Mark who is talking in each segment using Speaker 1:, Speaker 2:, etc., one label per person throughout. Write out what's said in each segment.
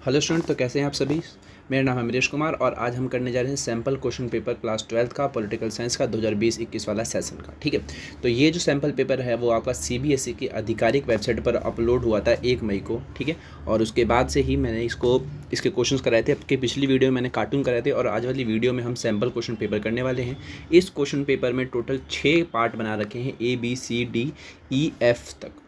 Speaker 1: Hello student, तो कैसे हैं आप सभी। मेरा नाम है अमरीश कुमार और आज हम करने जा रहे हैं सैम्पल क्वेश्चन पेपर क्लास 12 का पॉलिटिकल साइंस का 2020-21 वाला सेशन का। ठीक है, तो ये जो सैम्पल पेपर है वो आपका सीबीएसई की आधिकारिक वेबसाइट पर अपलोड हुआ था 1 मई को। ठीक है, और उसके बाद से ही मैंने इसके क्वेश्चंस कराए थे। आपके पिछली वीडियो में मैंने कार्टून कराए थे और आज वाली वीडियो में हम सैम्पल क्वेश्चन पेपर करने वाले हैं। इस क्वेश्चन पेपर में टोटल 6 पार्ट बना रखे हैं, ABCDEF तक।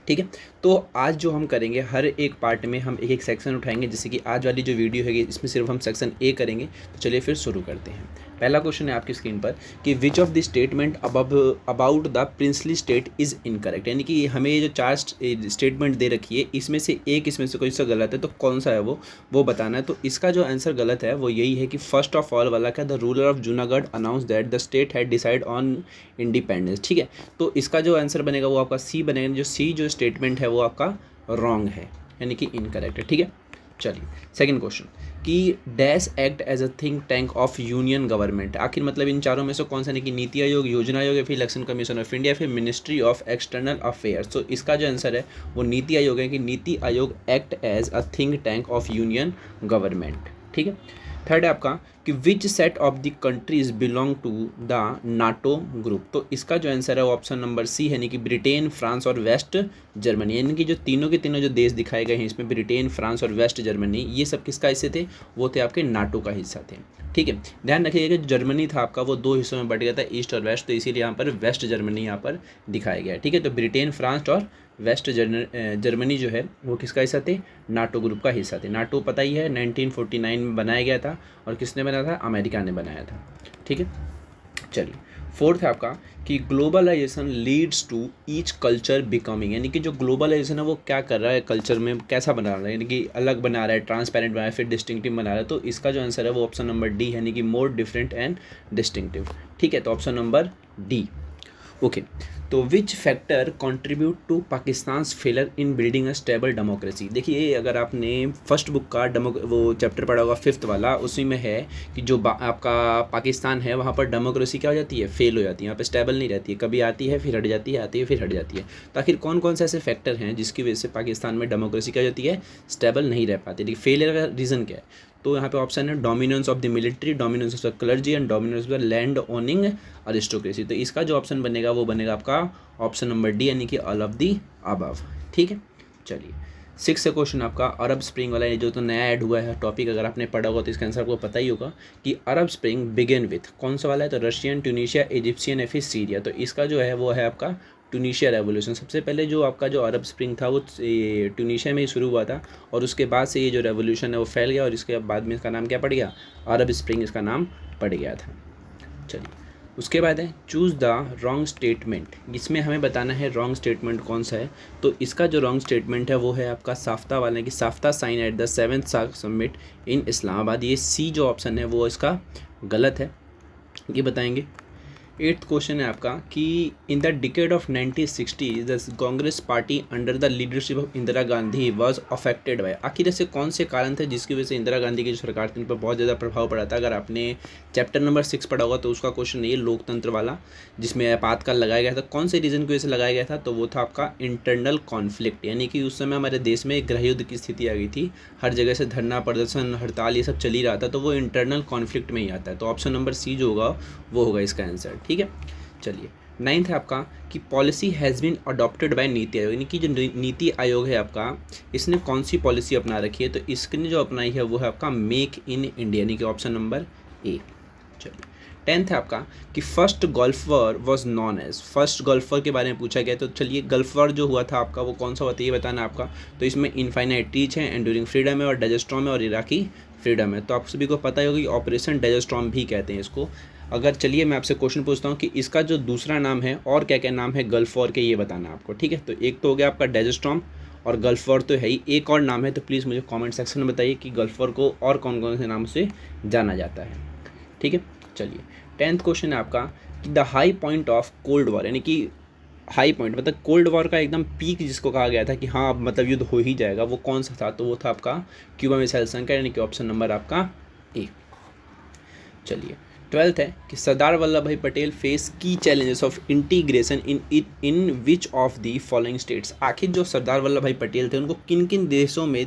Speaker 1: ठीक है, तो आज जो हम करेंगे हर एक पार्ट में हम एक एक सेक्शन उठाएंगे। जैसे कि आज वाली जो वीडियो है इसमें सिर्फ हम सेक्शन ए करेंगे। तो चलिए फिर शुरू करते हैं। पहला क्वेश्चन है आपकी स्क्रीन पर कि which of the statement about the princely state is incorrect. यानी कि हमें ये जो 4 स्टेटमेंट दे रखी है इसमें से कोई सा गलत है, तो कौन सा है वो बताना है। तो इसका जो आंसर गलत है वो यही है कि फर्स्ट ऑफ ऑल वाला क्या, the ruler of Junagadh announce that the state had decide on independence. ठीक है, तो इसका जो आंसर बनेगा वो आपका सी बनेगा। जो सी जो स्टेटमेंट है वो आपका रॉन्ग है, यानी कि इनकरेक्ट है। ठीक है, चलिए सेकंड क्वेश्चन कि dash act as a think tank of union government. आखिर मतलब इन चारों में से कौन सा, नहीं कि नीति आयोग, योजना आयोग, या फिर इलेक्शन कमीशन ऑफ इंडिया, फिर मिनिस्ट्री ऑफ एक्सटर्नल अफेयर्स। तो इसका जो आंसर है वो नीति आयोग है कि NITI Aayog act as a think tank of union government. ठीक है, थर्ड है आपका कि which set of the countries belong to the NATO group. तो इसका जो आंसर है वो ऑप्शन नंबर सी है, यानी कि ब्रिटेन, फ्रांस और वेस्ट जर्मनी। यानी कि जो तीनों के तीनों जो देश दिखाए गए हैं इसमें ब्रिटेन, फ्रांस और वेस्ट जर्मनी, ये सब किसका हिस्से थे, वो थे आपके नाटो का हिस्सा थे। ठीक है, ध्यान रखिएगा कि जर्मनी था आपका वो 2 हिस्सों में बट गया था, ईस्ट और वेस्ट, तो इसीलिए यहाँ पर वेस्ट जर्मनी यहाँ पर दिखाया गया है। ठीक है, तो ब्रिटेन, फ्रांस और वेस्ट जर्मनी जो है वो किसका हिस्सा थे, नाटो ग्रुप का हिस्सा थे। नाटो पता ही है 1949 में बनाया गया था और किसने बनाया था, अमेरिका ने बनाया था। ठीक है, चलिए फोर्थ है आपका कि globalisation leads to each culture becoming. यानी कि जो ग्लोबलाइजेशन है वो क्या कर रहा है, कल्चर में कैसा बना रहा है, यानी कि अलग बना रहा है, ट्रांसपेरेंट बना रहा है, फिर डिस्टिंक्टिव बना रहा है। तो इसका जो आंसर है वो ऑप्शन नंबर डी है, यानी कि मोर डिफरेंट एंड डिस्टिंक्टिव। ठीक है, तो ऑप्शन नंबर डी। ओके, तो which factor contribute to Pakistan failure in building a stable democracy. देखिए, अगर आपने फर्स्ट बुक का वो चैप्टर पढ़ा होगा 5th वाला, उसी में है कि जो आपका पाकिस्तान है वहाँ पर डेमोक्रेसी क्या हो जाती है, फेल हो जाती है, यहाँ पर स्टेबल नहीं रहती है, कभी आती है फिर हट जाती है, आती है फिर हट जाती है। तो आखिर कौन कौन से ऐसे फैक्टर हैं जिसकी वजह से पाकिस्तान में डेमोक्रेसी क्या होती है, स्टेबल नहीं रह पाती। लेकिन फेलियर का रीज़न क्या है, तो यहाँ पे ऑप्शन है dominance of the military, dominance of the clergy and dominance of the land owning aristocracy. तो इसका जो ऑप्शन बनेगा वो बनेगा आपका ऑप्शन नंबर डी, यानी कि ऑल ऑफ दी अबव। ठीक है, चलिए 6 क्वेश्चन आपका अरब स्प्रिंग वाला, ये जो तो नया ऐड हुआ है टॉपिक, अगर आपने पढ़ा होगा तो इसका आंसर आपको पता ही होगा कि अरब स्प्रिंग बिगिन विथ कौन सा वाला है, तो रशियन, ट्यूनीशिया, इजिप्शियन या फिर सीरिया। तो इसका जो है वो है आपका ट्यूनीशिया रेवोल्यूशन। सबसे पहले जो आपका जो अरब स्प्रिंग था वो ट्यूनीशिया में ही शुरू हुआ था और उसके बाद से ये जो रेवोल्यूशन है वो फैल गया और इसके बाद में इसका नाम क्या पड़ गया, अरब स्प्रिंग इसका नाम पड़ गया था। चलिए उसके बाद है चूज़ द रॉन्ग स्टेटमेंट। इसमें हमें बताना है रॉन्ग स्टेटमेंट कौन सा है। तो इसका जो रॉन्ग स्टेटमेंट है वो है आपका साफ्ता वाला, कि SAFTA sign at the 7th SAARC summit in Islamabad. ये सी जो ऑप्शन है वो इसका गलत है, ये बताएंगे। 8th क्वेश्चन है आपका कि in the decade of 1960 the Congress party under the leadership of Indira Gandhi was affected by. आखिर ऐसे कौन से कारण थे जिसकी वजह से इंदिरा गांधी की जो सरकार थी उन पर बहुत ज़्यादा प्रभाव पड़ा था। अगर आपने चैप्टर नंबर 6 पढ़ा होगा तो उसका क्वेश्चन नहीं है, लोकतंत्र वाला, जिसमें आपातकाल लगाया गया था। कौन से रीज़न की वजह से लगाया गया था, तो वो था आपका इंटरनल कॉन्फ्लिक्ट। यानी कि उस समय हमारे देश में गृह युद्ध की स्थिति आ गई थी, हर जगह से धरना प्रदर्शन हड़ताल ये सब चल ही रहा था, तो वो इंटरनल कॉन्फ्लिक्ट में ही आता है। तो ऑप्शन नंबर सी जो होगा वो होगा इसका आंसर। ठीक है, चलिए 9th है आपका कि policy has been adopted by NITI Aayog. यानी कि जो नीति आयोग है आपका, इसने कौन सी पॉलिसी अपना रखी है, तो इसने जो अपनाई है वो है आपका मेक इन इंडिया, यानी कि ऑप्शन नंबर ए। चलिए 10th है आपका कि first gulf war was known as. First gulf war के बारे में पूछा गया, तो चलिए गल्फ वॉर जो हुआ था आपका वो कौन सा हुआ था ये बताना आपका। तो इसमें इनफाइनाइट रीच है, एंड्यूरिंग फ्रीडम है और डेजस्ट्रॉम है और इराकी फ्रीडम है। तो आप सभी को पता ही होगा कि ऑपरेशन डेजस्ट्रॉम भी कहते हैं इसको। अगर चलिए मैं आपसे क्वेश्चन पूछता हूँ कि इसका जो दूसरा नाम है और क्या क्या नाम है गल्फ वॉर के, ये बताना आपको। ठीक है, तो एक तो हो गया आपका डेजस्ट्रॉम और गल्फ वॉर तो है ही, एक और नाम है, तो प्लीज़ मुझे कमेंट सेक्शन में बताइए कि गल्फ वॉर को और कौन कौन से नाम से जाना जाता है। ठीक है, चलिए 10th क्वेश्चन है आपका कि the high point of cold war. यानी कि हाई पॉइंट मतलब कोल्ड वॉर का एकदम पीक जिसको कहा गया था कि हाँ अब मतलब युद्ध हो ही जाएगा, वो कौन सा था, तो वो था आपका क्यूबा मिसाइल संकट, यानी कि ऑप्शन नंबर आपका ए। चलिए 12th है कि सरदार वल्लभ भाई पटेल फेस की challenges of integration in which of the following states. आखिर जो सरदार वल्लभ भाई पटेल थे उनको किन किन देशों में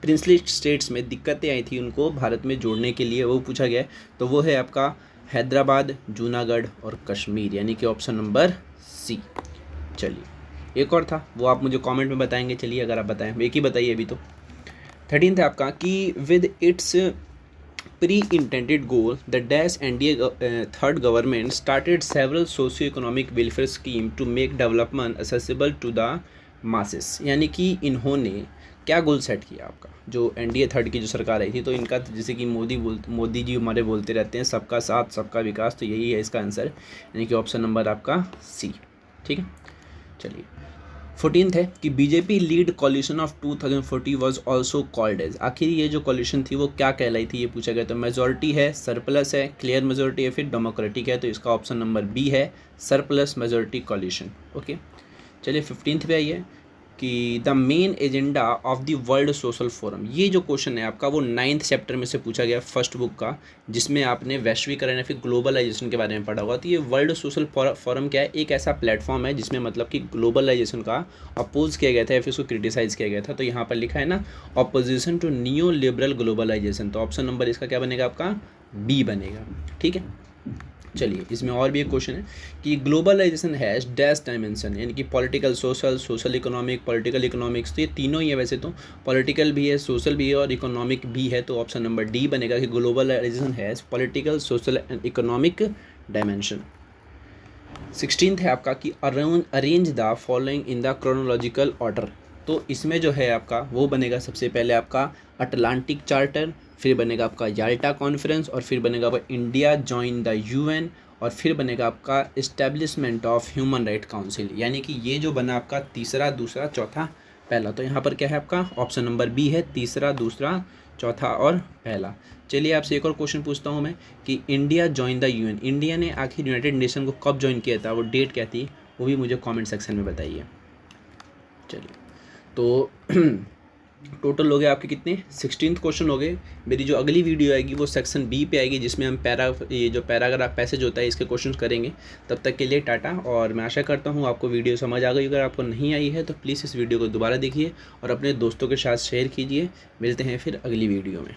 Speaker 1: प्रिंसली स्टेट्स में दिक्कतें आई थी उनको भारत में जोड़ने के लिए, वो पूछा गया है। तो वो है आपका हैदराबाद, जूनागढ़ और कश्मीर, यानी कि ऑप्शन नंबर सी। चलिए एक और था, वो आप मुझे कमेंट में बताएंगे। चलिए अगर आप बताएं, एक ही बताइए अभी तो। 13th है आपका कि with its pre-intended goal, the Dash NDA third government started several socio-economic welfare scheme to make development accessible to the masses। यानी कि इन्होंने क्या गोल सेट किया आपका, जो एनडीए थर्ड की जो सरकार आई थी, तो इनका जैसे कि मोदी जी हमारे बोलते रहते हैं सबका साथ सबका विकास, तो यही है इसका आंसर, यानी कि ऑप्शन नंबर आपका सी। ठीक है, चलिए 14th है कि BJP lead coalition of 2040 was also called as. आखिर ये जो कॉलिशन थी वो क्या कहलाई थी, ये पूछा गया। तो मेजॉरिटी है, सरप्लस है, क्लियर मेजॉरिटी है, फिर डेमोक्रेटिक है। तो इसका ऑप्शन नंबर बी है, सरप्लस मेजॉरिटी कॉलिशन। ओके, चलिए 15th पे आइए कि the main agenda of the world social forum. ये जो क्वेश्चन है आपका वो 9th चैप्टर में से पूछा गया, फर्स्ट बुक का, जिसमें आपने वैश्वीकरण या फिर ग्लोबलाइजेशन के बारे में पढ़ा होगा। तो ये वर्ल्ड सोशल फोरम क्या है, एक ऐसा प्लेटफॉर्म है जिसमें मतलब कि ग्लोबलाइजेशन का अपोज किया गया था या फिर उसको क्रिटिसाइज़ किया गया था। तो यहाँ पर लिखा है ना, opposition to new liberal globalisation. तो ऑप्शन नंबर इसका क्या बनेगा आपका, बी बनेगा। ठीक है, चलिए इसमें और भी एक क्वेश्चन है कि ग्लोबलाइजेशन हैज डैश डायमेंशन, यानी कि political, social economic, political economics. तो ये तीनों ही है, वैसे तो पॉलिटिकल भी है, सोशल भी है और इकोनॉमिक भी है। तो ऑप्शन नंबर डी बनेगा कि globalization has political, social and economic dimension. 16th है आपका कि arrange the following in the chronological order. तो इसमें जो है आपका वो बनेगा सबसे पहले आपका अटलांटिक चार्टर, फिर बनेगा आपका याल्टा कॉन्फ्रेंस, और फिर बनेगा आपका इंडिया जॉइन द यूएन, और फिर बनेगा आपका establishment of human right council. यानी कि ये जो बना आपका तीसरा, दूसरा, चौथा, पहला। तो यहाँ पर क्या है आपका ऑप्शन नंबर बी है, तीसरा, दूसरा, चौथा और पहला। चलिए आपसे एक और क्वेश्चन पूछता हूँ मैं कि India join the UN, India ने आखिर यूनाइटेड नेशन को कब ज्वाइन किया था, वो डेट क्या थी, वो भी मुझे कमेंट सेक्शन में बताइए। चलिए तो टोटल हो गए आपके कितने, 16th क्वेश्चन हो गए। मेरी जो अगली वीडियो आएगी वो सेक्शन बी पे आएगी, जिसमें हम ये जो पैराग्राफ पैसेज होता है इसके क्वेश्चंस करेंगे। तब तक के लिए टाटा, और मैं आशा करता हूँ आपको वीडियो समझ आ गई। अगर आपको नहीं आई है तो प्लीज़ इस वीडियो को दोबारा देखिए और अपने दोस्तों के साथ शेयर कीजिए। मिलते हैं फिर अगली वीडियो में।